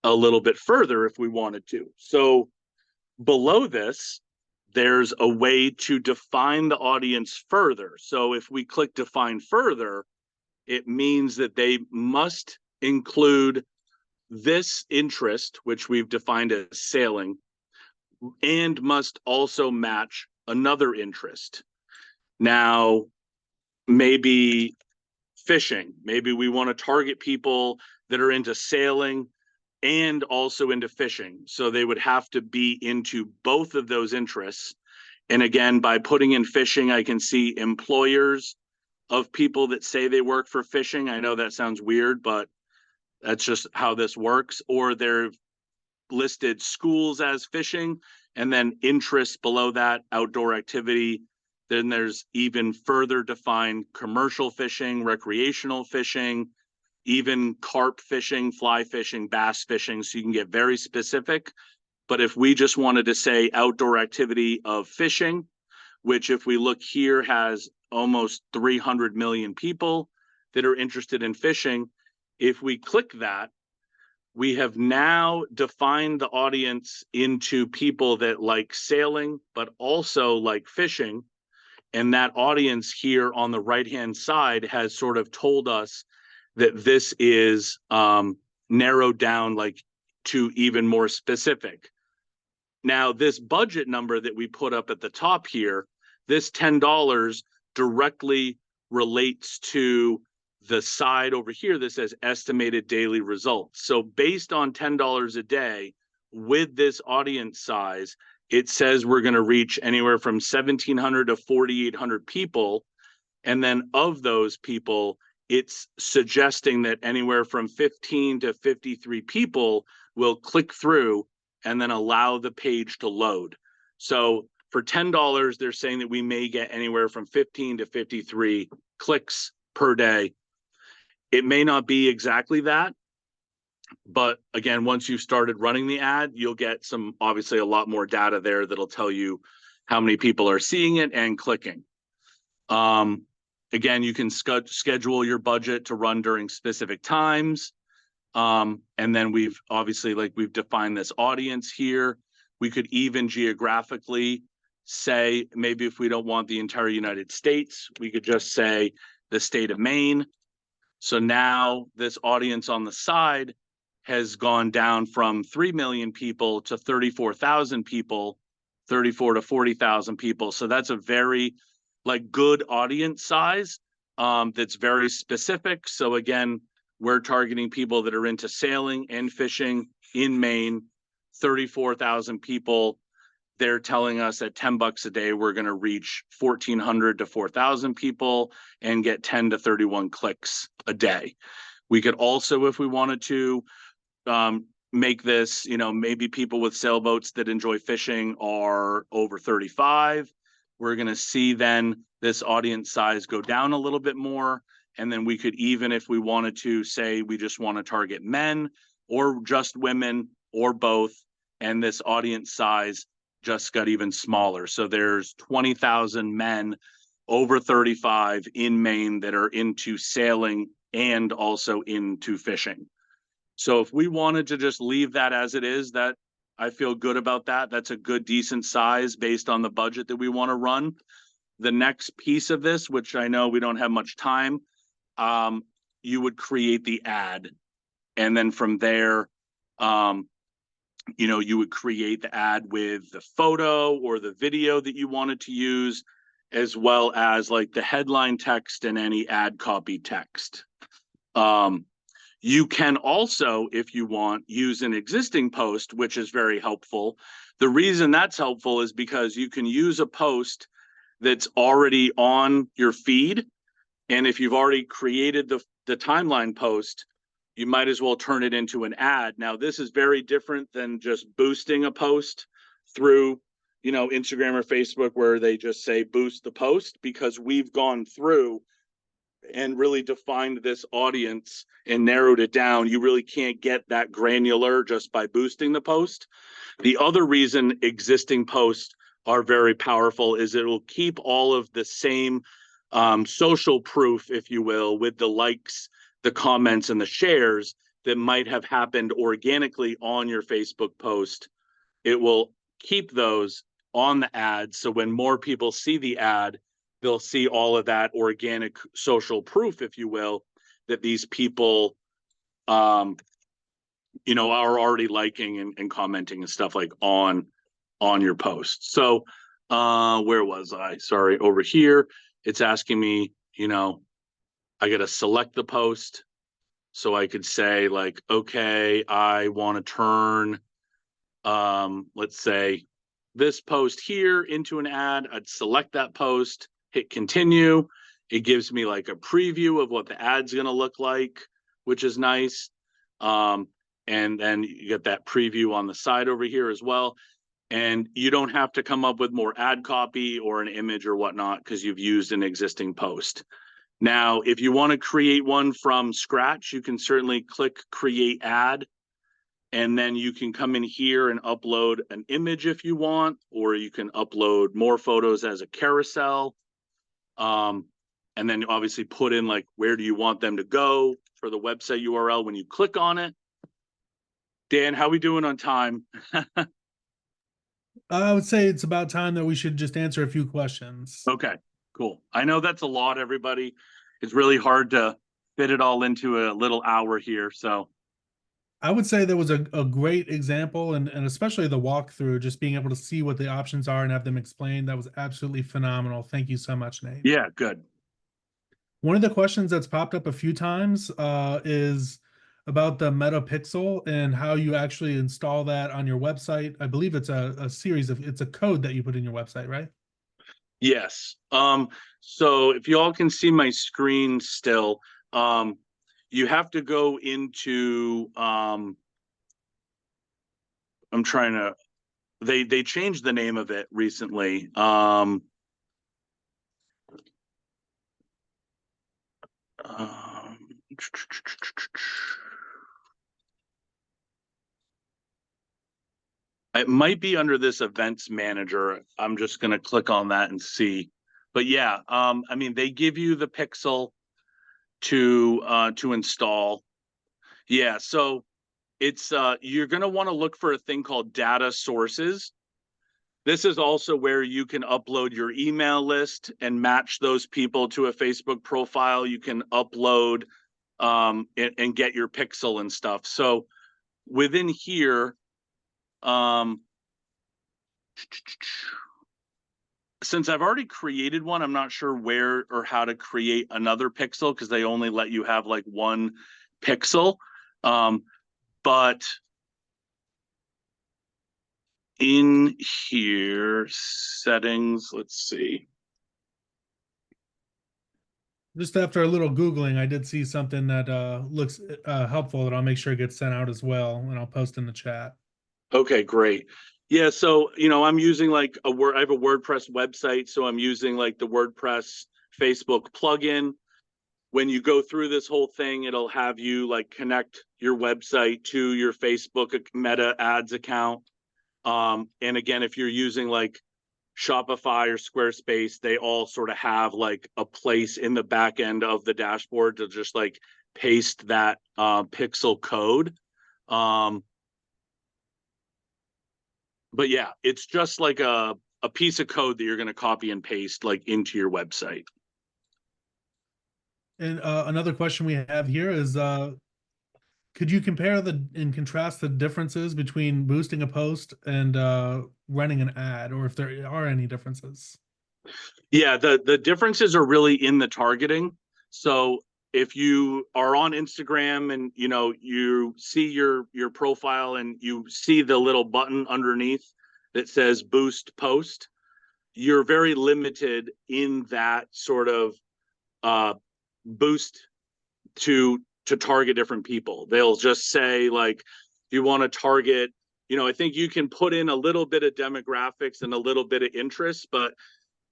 a little bit further if we wanted to. So below this, there's a way to define the audience further. So if we click define further, it means that they must include this interest, which we've defined as sailing, and must also match another interest. Now, maybe fishing. Maybe we want to target people that are into sailing and also into fishing. So they would have to be into both of those interests. And again, by putting in fishing, I can see employers of people that say they work for fishing. I know that sounds weird, but that's just how this works. Or they're listed schools as fishing, and then interests below that, outdoor activity. Then there's even further defined commercial fishing, recreational fishing, even carp fishing, fly fishing, bass fishing. So you can get very specific. But if we just wanted to say outdoor activity of fishing, which if we look here has almost 300 million people that are interested in fishing, if we click that, we have now defined the audience into people that like sailing, but also like fishing. And that audience here on the right-hand side has sort of told us that this is narrowed down like to even more specific. Now, this budget number that we put up at the top here, this $10 directly relates to the side over here that says estimated daily results. So based on $10 a day with this audience size, it says we're going to reach anywhere from 1,700 to 4,800 people. And then of those people, it's suggesting that anywhere from 15 to 53 people will click through and then allow the page to load. So for $10, they're saying that we may get anywhere from 15 to 53 clicks per day. It may not be exactly that, but again, once you've started running the ad, you'll get some, obviously a lot more data there that'll tell you how many people are seeing it and clicking. Again, you can schedule your budget to run during specific times. And then we've obviously, like we've defined this audience here. We could even geographically say, maybe if we don't want the entire United States, we could just say the state of Maine. So now this audience on the side has gone down from 3 million people to 34,000 people, 34 to 40,000 people. So that's a very like good audience size that's very specific. So again, we're targeting people that are into sailing and fishing in Maine, 34,000 people. They're telling us at $10 a day, we're going to reach 1,400 to 4,000 people and get 10 to 31 clicks a day. We could also, if we wanted to, make this, you know, maybe people with sailboats that enjoy fishing are over 35. We're going to see then this audience size go down a little bit more. And then we could even, if we wanted to, say we just want to target men or just women or both, and this audience size just got even smaller. So there's 20,000 men over 35 in Maine that are into sailing and also into fishing. So if we wanted to just leave that as it is, that I feel good about that. That's a good, decent size based on the budget that we want to run. The next piece of this, which I know we don't have much time, you would create the ad. And then from there, you know, you would create the ad with the photo or the video that you wanted to use, as well as like the headline text and any ad copy text. You can also, if you want, use an existing post, which is very helpful. The reason that's helpful is because you can use a post that's already on your feed. And if you've already created the timeline post, you might as well turn it into an ad. Now, this is very different than just boosting a post through, you know, Instagram or Facebook, where they just say boost the post, because we've gone through and really defined this audience and narrowed it down. You really can't get that granular just by boosting the post. The other reason existing posts are very powerful is it will keep all of the same social proof, if you will, with the likes, the comments, and the shares that might have happened organically on your Facebook post. It will keep those on the ad. So when more people see the ad, they'll see all of that organic social proof, if you will, that these people, you know, are already liking and commenting and stuff like on your post. So where was I? Sorry, over here, it's asking me, you know, I got to select the post. So I could say like, okay, I want to turn, let's say this post here into an ad. I'd select that post, hit continue. It gives me like a preview of what the ad's going to look like, which is nice. And then you get that preview on the side over here as well. And you don't have to come up with more ad copy or an image or whatnot, because you've used an existing post. Now, if you want to create one from scratch, you can certainly click create ad. And then you can come in here and upload an image if you want, or you can upload more photos as a carousel. And then obviously put in like, where do you want them to go for the website URL when you click on it. Dan, how we doing on time? I would say it's about time that we should just answer a few questions. Okay, cool. I know that's a lot, everybody. It's really hard to fit it all into a little hour here. So I would say there was a great example, and especially the walkthrough, just being able to see what the options are and have them explained. That was absolutely phenomenal. Thank you so much, Nate. yeah, good. One of the questions that's popped up a few times is about the Metapixel and how you actually install that on your website. I believe it's a series of, it's a code that you put in your website, right? Yes. So if you all can see my screen still, you have to go into, I'm trying to, they changed the name of it recently. It might be under this events manager. I'm just going to click on that and see. But yeah, I mean, they give you the Pixel to install. Yeah, so it's you're going to want to look for a thing called data sources. This is also where you can upload your email list and match those people to a Facebook profile. You can upload and get your pixel and stuff. So within here, um, since I've already created one, I'm not sure where or how to create another pixel because they only let you have like one pixel. But in here, settings, let's see. Just after a little Googling, I did see something that looks helpful that I'll make sure gets sent out as well, and I'll post in the chat. Okay, great. Yeah, so I'm using like I have a WordPress website, so I'm using like the WordPress Facebook plugin. When you go through this whole thing, it'll have you like connect your website to your Facebook Meta ads account. And again, if you're using like Shopify or Squarespace, they all sort of have like a place in the back end of the dashboard to just like paste that pixel code. But yeah, it's just like a piece of code that you're going to copy and paste like into your website. And another question we have here is, could you compare and contrast the differences between boosting a post and running an ad, or if there are any differences? Yeah, the differences are really in the targeting. So if you are on Instagram and you see your profile and you see the little button underneath that says boost post, you're very limited in that sort of boost to target different people. They'll just say like you want to target, I think you can put in a little bit of demographics and a little bit of interest, but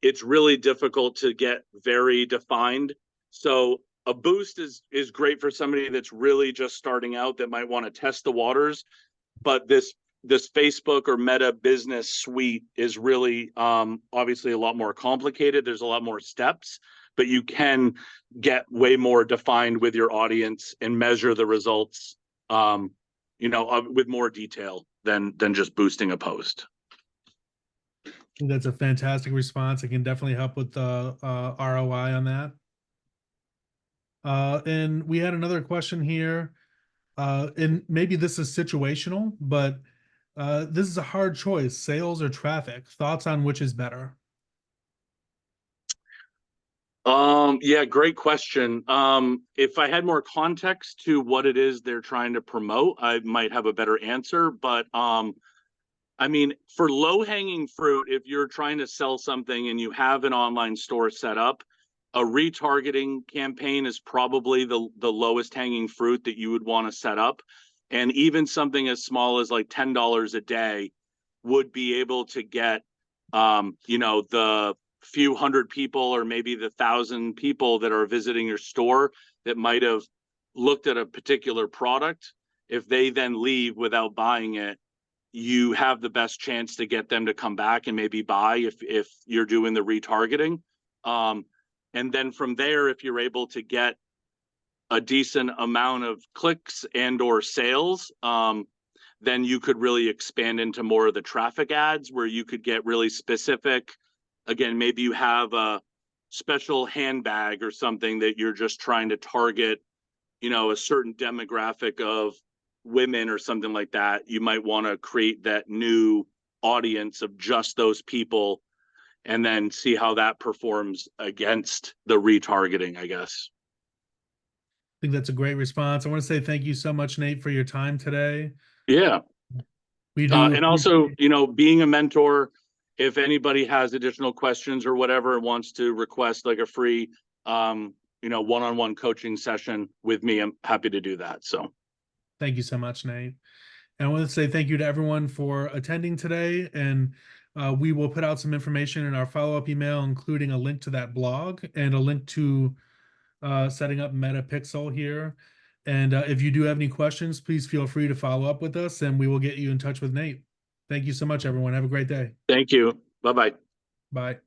it's really difficult to get very defined. So a boost is great for somebody that's really just starting out that might want to test the waters, but this Facebook or Meta business suite is really obviously a lot more complicated. There's a lot more steps, but you can get way more defined with your audience and measure the results, with more detail than just boosting a post. I think that's a fantastic response. It can definitely help with the ROI on that. And we had another question here, and maybe this is situational, but this is a hard choice: sales or traffic. Thoughts on which is better? Yeah, great question. If I had more context to what it is they're trying to promote, I might have a better answer. But I mean, for low-hanging fruit, if you're trying to sell something and you have an online store set up, a retargeting campaign is probably the lowest hanging fruit that you would want to set up. And even something as small as like $10 a day would be able to get the few hundred people or maybe the 1,000 people that are visiting your store that might have looked at a particular product. If they then leave without buying it, you have the best chance to get them to come back and maybe buy if you're doing the retargeting. And then from there, if you're able to get a decent amount of clicks and or sales, then you could really expand into more of the traffic ads where you could get really specific. Again, maybe you have a special handbag or something that you're just trying to target, a certain demographic of women or something like that. You might want to create that new audience of just those people and then see how that performs against the retargeting, I guess. I think that's a great response. I want to say thank you so much, Nate, for your time today. Yeah. We do And also, appreciate. being a mentor, if anybody has additional questions or whatever, wants to request like a free, one-on-one coaching session with me, I'm happy to do that. So Thank you so much, Nate. And I want to say thank you to everyone for attending today. And we will put out some information in our follow-up email, including a link to that blog and a link to setting up MetaPixel here. And if you do have any questions, please feel free to follow up with us and we will get you in touch with Nate. Thank you so much, everyone. Have a great day. thank you. Bye-bye. Bye.